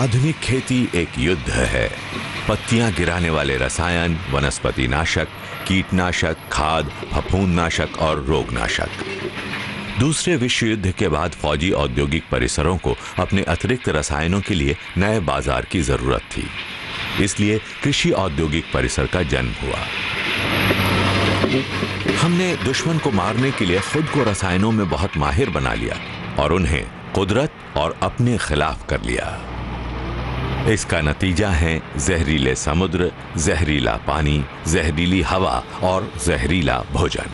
आधुनिक खेती एक युद्ध है। पत्तियां गिराने वाले रसायन, वनस्पति नाशक, कीटनाशक, खाद, फफूंदनाशक और रोगनाशक। दूसरे विश्व युद्ध के बाद फौजी औद्योगिक परिसरों को अपने अतिरिक्त रसायनों के लिए नए बाजार की जरूरत थी। इसलिए कृषि औद्योगिक परिसर का जन्म हुआ। हमने दुश्मन को मारने के लिए खुद को रसायनों में बहुत माहिर बना लिया और उन्हें कुदरत और अपने खिलाफ कर लिया। इसका नतीजा है जहरीले समुद्र, जहरीला पानी, जहरीली हवा और जहरीला भोजन।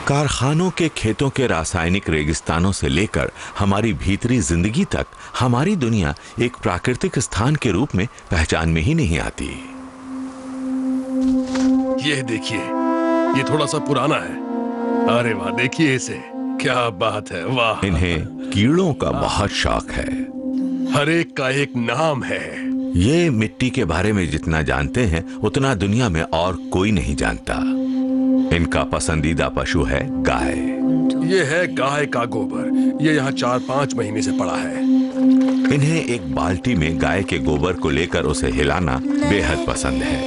कारखानों के खेतों के रासायनिक रेगिस्तानों से लेकर हमारी भीतरी जिंदगी तक हमारी दुनिया एक प्राकृतिक स्थान के रूप में पहचान में ही नहीं आती। ये देखिए, ये थोड़ा सा पुराना है। अरे वाह, देखिए इसे, क्या बात है, वाह। इन्हें कीड़ों का बहुत शौक है। हर एक का एक नाम है। ये मिट्टी के बारे में जितना जानते हैं उतना दुनिया में और कोई नहीं जानता। इनका पसंदीदा पशु है गाय। ये है गाय का गोबर। ये यहाँ 4-5 महीने से पड़ा है। इन्हें एक बाल्टी में गाय के गोबर को लेकर उसे हिलाना बेहद पसंद है।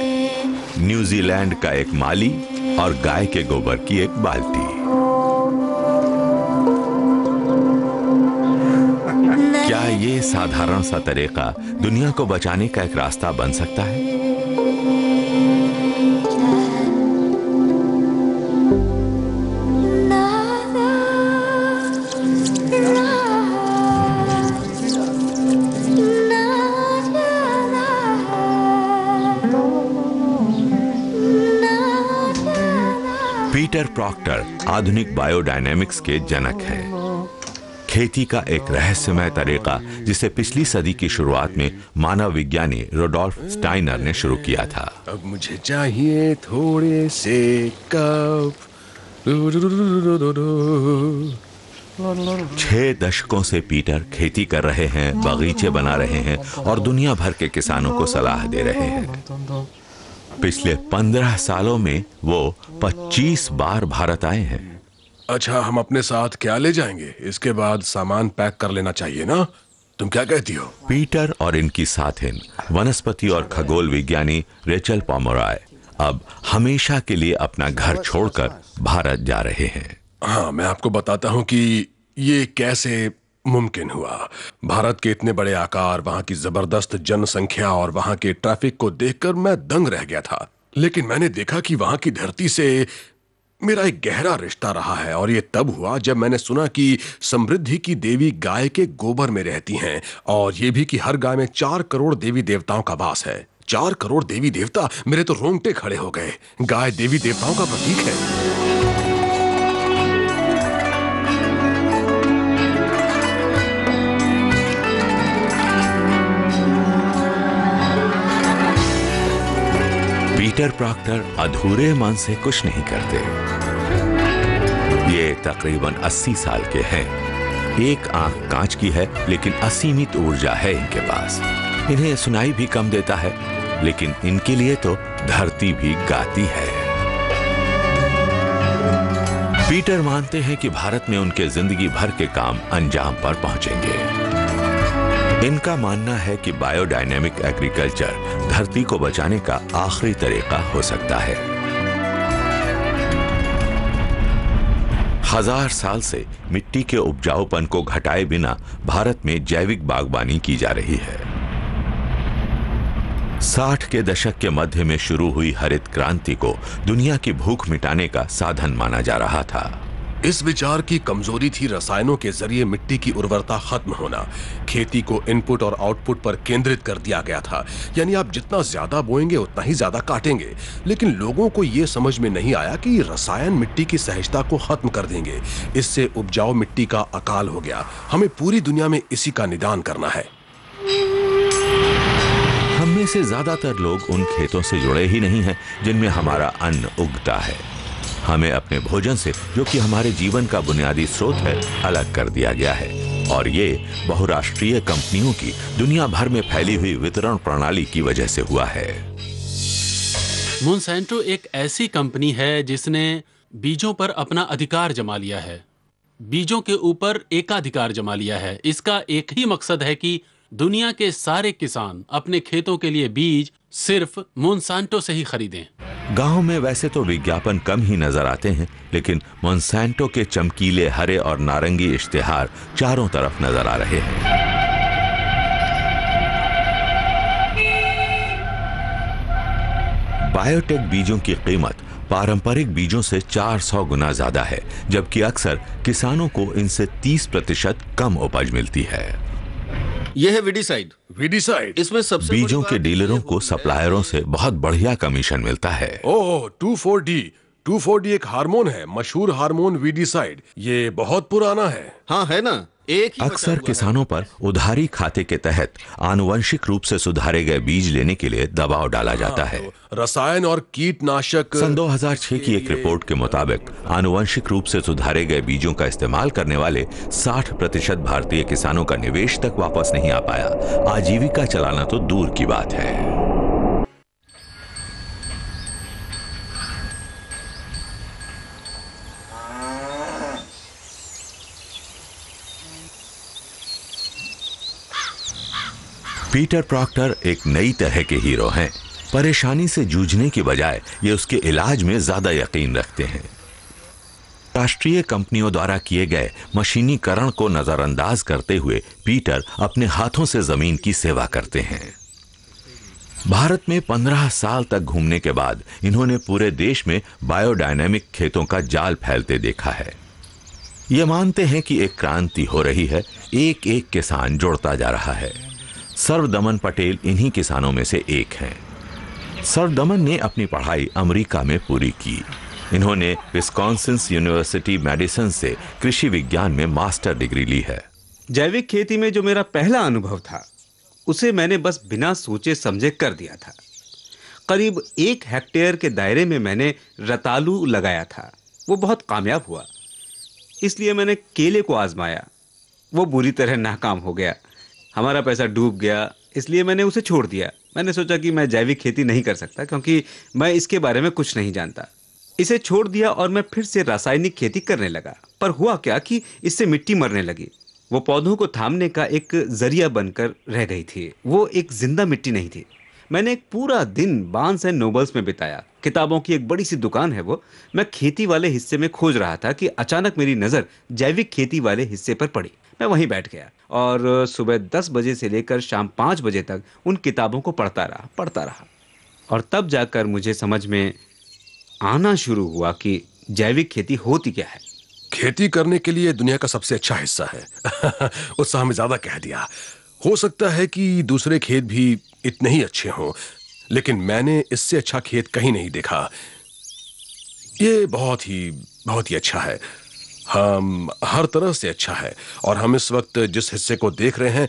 न्यूजीलैंड का एक माली और गाय के गोबर की एक बाल्टी। क्या ये साधारण सा तरीका दुनिया को बचाने का एक रास्ता बन सकता है? पीटर प्रॉक्टर आधुनिक बायोडायनेमिक्स के जनक हैं। खेती का एक रहस्यमय तरीका जिसे पिछली सदी की शुरुआत में मानव विज्ञानी रुडोल्फ स्टाइनर ने शुरू किया था। अब मुझे चाहिए थोड़े से कप। 6 दशकों से पीटर खेती कर रहे हैं, बगीचे बना रहे हैं और दुनिया भर के किसानों को सलाह दे रहे हैं। पिछले 15 सालों में वो 25 बार भारत आए हैं। अच्छा, हम अपने साथ क्या ले जाएंगे? इसके बाद सामान पैक कर लेना चाहिए ना? तुम क्या कहती हो? पीटर और इनकी साथिन वनस्पति और खगोल विज्ञानी रेचल पोमेरॉय अब हमेशा के लिए अपना घर छोड़कर भारत जा रहे हैं। हाँ, मैं आपको बताता हूँ कि ये कैसे मुमकिन हुआ। भारत के इतने बड़े आकार, वहां की जबरदस्त जनसंख्या और वहां के ट्रैफिक को देखकर मैं दंग रह गया था। लेकिन मैंने देखा कि वहां की धरती से मेरा एक गहरा रिश्ता रहा है और ये तब हुआ जब मैंने सुना कि समृद्धि की देवी गाय के गोबर में रहती हैं और ये भी कि हर गाय में 4 करोड़ देवी देवताओं का वास है। 4 करोड़ देवी देवता, मेरे तो रोंगटे खड़े हो गए। गाय देवी देवताओं का प्रतीक है। पीटर प्रॉक्टर अधूरे मन से कुछ नहीं करते। ये तकरीबन 80 साल के हैं। एक आंख कांच की है लेकिन असीमित ऊर्जा है इनके पास। इन्हें सुनाई भी कम देता है लेकिन इनके लिए तो धरती भी गाती है। पीटर मानते हैं कि भारत में उनके जिंदगी भर के काम अंजाम पर पहुंचेंगे। इनका मानना है कि बायोडायनेमिक एग्रीकल्चर धरती को बचाने का आखिरी तरीका हो सकता है। 1000 साल से मिट्टी के उपजाऊपन को घटाए बिना भारत में जैविक बागवानी की जा रही है। 60 के दशक के मध्य में शुरू हुई हरित क्रांति को दुनिया की भूख मिटाने का साधन माना जा रहा था। इस विचार की कमजोरी थी रसायनों के जरिए मिट्टी की उर्वरता खत्म होना। खेती को इनपुट और आउटपुट पर केंद्रित कर दिया गया था, यानी आप जितना ज्यादा बोएंगे उतना ही ज्यादा काटेंगे। लेकिन लोगों को यह समझ में नहीं आया कि रसायन मिट्टी की सहजता को खत्म कर देंगे। इससे उपजाऊ मिट्टी का अकाल हो गया। हमें पूरी दुनिया में इसी का निदान करना है। हम में से ज्यादातर लोग उन खेतों से जुड़े ही नहीं हैं जिनमें हमारा अन्न उगता है। हमें अपने भोजन से, जो कि हमारे जीवन का बुनियादी स्रोत है, अलग कर दिया गया है और ये बहुराष्ट्रीय कंपनियों की दुनिया भर में फैली हुई वितरण प्रणाली की वजह से हुआ है। मोनसैंटो एक ऐसी कंपनी है जिसने बीजों पर अपना अधिकार जमा लिया है, बीजों के ऊपर एकाधिकार जमा लिया है। इसका एक ही मकसद है कि दुनिया के सारे किसान अपने खेतों के लिए बीज सिर्फ मोनसांटो से ही खरीदें। गांव में वैसे तो विज्ञापन कम ही नजर आते हैं, लेकिन मोनसैंटो के चमकीले हरे और नारंगी इश्तिहार चारों तरफ नजर आ रहे हैं। बायोटेक बीजों की कीमत पारंपरिक बीजों से 400 गुना ज्यादा है, जबकि अक्सर किसानों को इनसे 30% कम उपज मिलती है। यह है विडीसाइड। वीडिसाइड। इसमें सबसे बड़ी बीजों बात के डीलरों यह को होती है सप्लायरों से बहुत बढ़िया कमीशन मिलता है। ओह, 2,4-D। 2,4-D एक हार्मोन है, मशहूर हार्मोन वीडिसाइड। ये बहुत पुराना है। हाँ, है ना, एक ही बचा अक्सर हुआ है। किसानों पर उधारी खाते के तहत आनुवंशिक रूप से सुधारे गए बीज लेने के लिए दबाव डाला जाता है। तो रसायन और कीटनाशक। सन 2006 की एक रिपोर्ट के मुताबिक आनुवंशिक रूप से सुधारे गए बीजों का इस्तेमाल करने वाले 60% भारतीय किसानों का निवेश तक वापस नहीं आ पाया। आजीविका चलाना तो दूर की बात है। पीटर प्रॉक्टर एक नई तरह के हीरो हैं। परेशानी से जूझने की बजाय ये उसके इलाज में ज्यादा यकीन रखते हैं। राष्ट्रीय कंपनियों द्वारा किए गए मशीनीकरण को नजरअंदाज करते हुए पीटर अपने हाथों से जमीन की सेवा करते हैं। भारत में 15 साल तक घूमने के बाद इन्होंने पूरे देश में बायोडायनेमिक खेतों का जाल फैलते देखा है। ये मानते हैं कि एक क्रांति हो रही है, एक एक किसान जुड़ता जा रहा है। सर्वदमन पटेल इन्हीं किसानों में से एक हैं। सर्वदमन ने अपनी पढ़ाई अमेरिका में पूरी की। इन्होंने विस्कॉन्सिन यूनिवर्सिटी मेडिसन से कृषि विज्ञान में मास्टर डिग्री ली है। जैविक खेती में जो मेरा पहला अनुभव था, उसे मैंने बस बिना सोचे समझे कर दिया था। करीब 1 हेक्टेयर के दायरे में मैंने रतालू लगाया था। वो बहुत कामयाब हुआ। इसलिए मैंने केले को आजमाया। वो बुरी तरह नाकाम हो गया। हमारा पैसा डूब गया, इसलिए मैंने उसे छोड़ दिया। मैंने सोचा कि मैं जैविक खेती नहीं कर सकता क्योंकि मैं इसके बारे में कुछ नहीं जानता। इसे छोड़ दिया और मैं फिर से रासायनिक खेती करने लगा। पर हुआ क्या कि इससे मिट्टी मरने लगी। वो पौधों को थामने का एक जरिया बनकर रह गई थी। वो एक जिंदा मिट्टी नहीं थी। मैंने एक पूरा दिन बार्न्स एंड नोबल्स में बिताया। किताबों की एक बड़ी सी दुकान है वो। मैं खेती वाले हिस्से में खोज रहा था कि अचानक मेरी नज़र जैविक खेती वाले हिस्से पर पड़ी। मैं वहीं बैठ गया और सुबह 10 बजे से लेकर शाम 5 बजे तक उन किताबों को पढ़ता रहा। और तब जाकर मुझे समझ में आना शुरू हुआ कि जैविक खेती होती क्या है। खेती करने के लिए दुनिया का सबसे अच्छा हिस्सा है। उत्साह में ज्यादा कह दिया। हो सकता है कि दूसरे खेत भी इतने ही अच्छे हों, लेकिन मैंने इससे अच्छा खेत कहीं नहीं देखा। ये बहुत ही अच्छा है। हम हर तरह से अच्छा है। और हम इस वक्त जिस हिस्से को देख रहे हैं,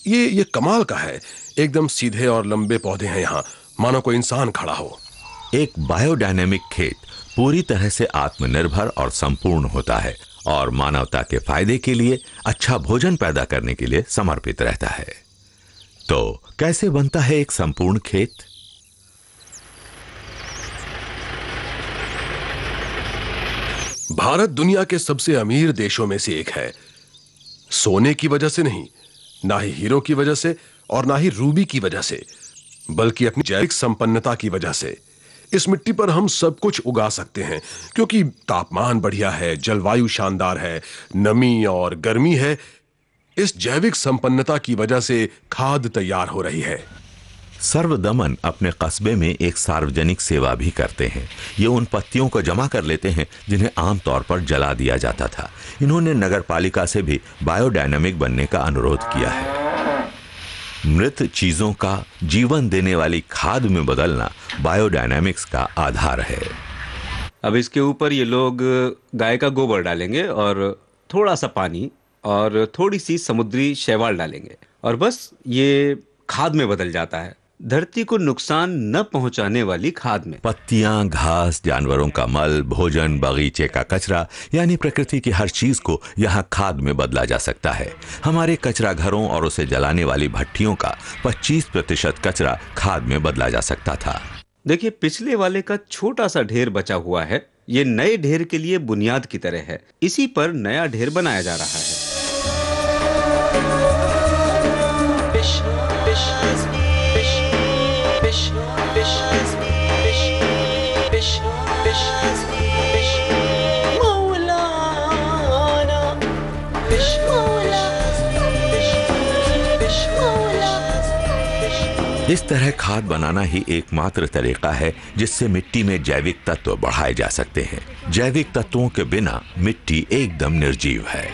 ये कमाल का है। एकदम सीधे और लंबे पौधे हैं यहाँ, मानो कोई इंसान खड़ा हो। एक बायोडायनेमिक खेत पूरी तरह से आत्मनिर्भर और संपूर्ण होता है और मानवता के फायदे के लिए, अच्छा भोजन पैदा करने के लिए समर्पित रहता है। तो कैसे बनता है एक संपूर्ण खेत? भारत दुनिया के सबसे अमीर देशों में से एक है। सोने की वजह से नहीं, ना ही हीरो की वजह से और ना ही रूबी की वजह से, बल्कि अपनी जैविक संपन्नता की वजह से। इस मिट्टी पर हम सब कुछ उगा सकते हैं क्योंकि तापमान बढ़िया है, जलवायु शानदार है, नमी और गर्मी है। इस जैविक संपन्नता की वजह से खाद तैयार हो रही है। सर्वदमन अपने कस्बे में एक सार्वजनिक सेवा भी करते हैं। ये उन पत्तियों को जमा कर लेते हैं जिन्हें आमतौर पर जला दिया जाता था। इन्होंने नगरपालिका से भी बायोडायनेमिक बनने का अनुरोध किया है। मृत चीजों का जीवन देने वाली खाद में बदलना बायोडायनेमिक्स का आधार है। अब इसके ऊपर ये लोग गाय का गोबर डालेंगे और थोड़ा सा पानी और थोड़ी सी समुद्री शैवाल डालेंगे और बस ये खाद में बदल जाता है। धरती को नुकसान न पहुंचाने वाली खाद में। पत्तियां, घास, जानवरों का मल, भोजन, बगीचे का कचरा, यानी प्रकृति की हर चीज को यहाँ खाद में बदला जा सकता है। हमारे कचरा घरों और उसे जलाने वाली भट्टियों का 25% कचरा खाद में बदला जा सकता था। देखिए, पिछले वाले का छोटा सा ढेर बचा हुआ है। ये नए ढेर के लिए बुनियाद की तरह है। इसी पर नया ढेर बनाया जा रहा है। इस तरह खाद बनाना ही एकमात्र तरीका है जिससे मिट्टी में जैविक तत्व बढ़ाए जा सकते हैं। जैविक तत्वों के बिना मिट्टी एकदम निर्जीव है।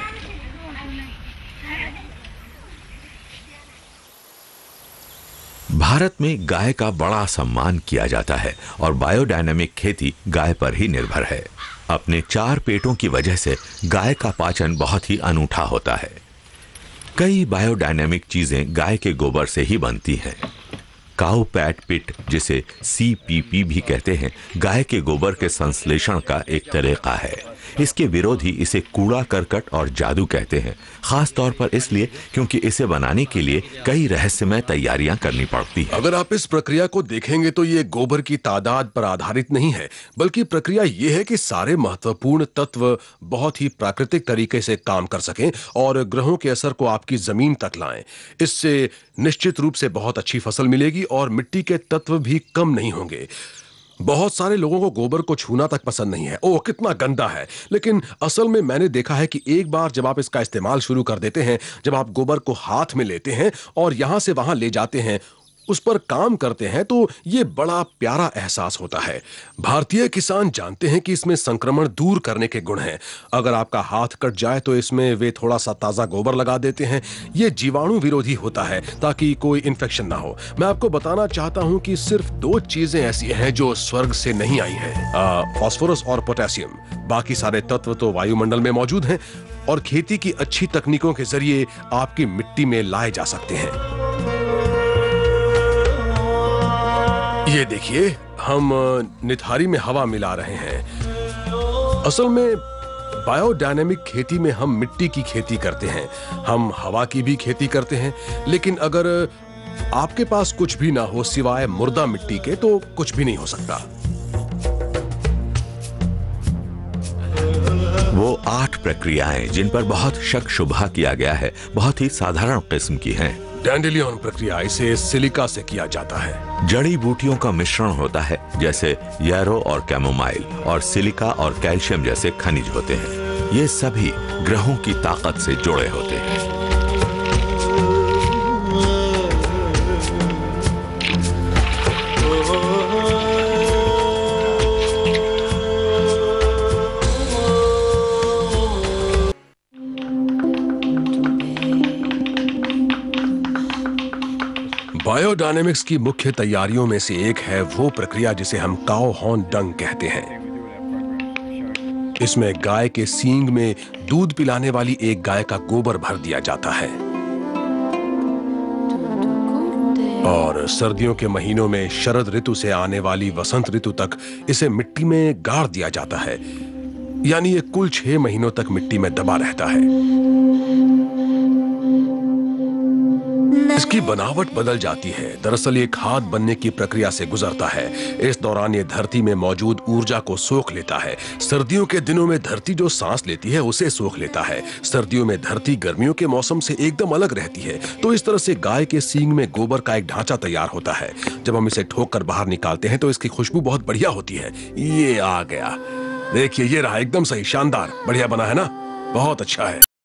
भारत में गाय का बड़ा सम्मान किया जाता है और बायोडायनेमिक खेती गाय पर ही निर्भर है। अपने 4 पेटों की वजह से गाय का पाचन बहुत ही अनूठा होता है। कई बायोडायनेमिक चीजें गाय के गोबर से ही बनती हैं। काऊ पैट पिट, जिसे CPP भी कहते हैं, गाय के गोबर के संश्लेषण का एक तरीका है। इसके विरोधी इसे कूड़ा करकट और जादू कहते हैं, खास तौर पर इसलिए क्योंकि इसे बनाने के लिए कई रहस्यमय तैयारियां करनी पड़ती हैं। अगर आप इस प्रक्रिया को देखेंगे तो ये गोबर की तादाद पर आधारित नहीं है, बल्कि प्रक्रिया ये है कि सारे महत्वपूर्ण तत्व बहुत ही प्राकृतिक तरीके से काम कर सकें और ग्रहों के असर को आपकी जमीन तक लाएं। इससे निश्चित रूप से बहुत अच्छी फसल मिलेगी और मिट्टी के तत्व भी कम नहीं होंगे। बहुत सारे लोगों को गोबर को छूना तक पसंद नहीं है। ओह, कितना गंदा है। लेकिन असल में मैंने देखा है कि एक बार जब आप इसका इस्तेमाल शुरू कर देते हैं, जब आप गोबर को हाथ में लेते हैं और यहां से वहां ले जाते हैं, उस पर काम करते हैं, तो ये बड़ा प्यारा एहसास होता है। भारतीय किसान जानते हैं कि इसमें संक्रमण दूर करने के गुण हैं। अगर आपका हाथ कट जाए तो इसमें वे थोड़ा सा ताजा गोबर लगा देते हैं। ये जीवाणु विरोधी होता है ताकि कोई इन्फेक्शन ना हो। मैं आपको बताना चाहता हूं कि सिर्फ 2 चीजें ऐसी हैं जो स्वर्ग से नहीं आई हैं, फास्फोरस और पोटेशियम। बाकी सारे तत्व तो वायुमंडल में मौजूद हैं और खेती की अच्छी तकनीकों के जरिए आपकी मिट्टी में लाए जा सकते हैं। ये देखिए, हम निथारी में हवा मिला रहे हैं। असल में बायोडायनेमिक खेती में हम मिट्टी की खेती करते हैं, हम हवा की भी खेती करते हैं। लेकिन अगर आपके पास कुछ भी ना हो सिवाय मुर्दा मिट्टी के, तो कुछ भी नहीं हो सकता। वो 8 प्रक्रियाएं जिन पर बहुत शक शुबा किया गया है, बहुत ही साधारण किस्म की हैं। डैंडेलियन प्रक्रिया, इसे सिलिका से किया जाता है। जड़ी बूटियों का मिश्रण होता है, जैसे यारो और कैमोमाइल, और सिलिका और कैल्शियम जैसे खनिज होते हैं। ये सभी ग्रहों की ताकत से जुड़े होते हैं। बायोडायनेमिक्स की मुख्य तैयारियों में से एक है वो प्रक्रिया जिसे हम काउ हॉर्न डंग कहते हैं। इसमें गाय के सींग में दूध पिलाने वाली एक गाय का गोबर भर दिया जाता है और सर्दियों के महीनों में शरद ऋतु से आने वाली वसंत ऋतु तक इसे मिट्टी में गाड़ दिया जाता है। यानी ये कुल 6 महीनों तक मिट्टी में दबा रहता है। इसकी बनावट बदल जाती है। दरअसल ये खाद बनने की प्रक्रिया से गुजरता है। इस दौरान ये धरती में मौजूद ऊर्जा को सोख लेता है। सर्दियों के दिनों में धरती जो सांस लेती है उसे सोख लेता है। सर्दियों में धरती गर्मियों के मौसम से एकदम अलग रहती है। तो इस तरह से गाय के सींग में गोबर का एक ढांचा तैयार होता है। जब हम इसे ठोक कर बाहर निकालते हैं तो इसकी खुशबू बहुत बढ़िया होती है। ये आ गया, देखिए, ये रहा, एकदम सही, शानदार, बढ़िया बना है ना, बहुत अच्छा है।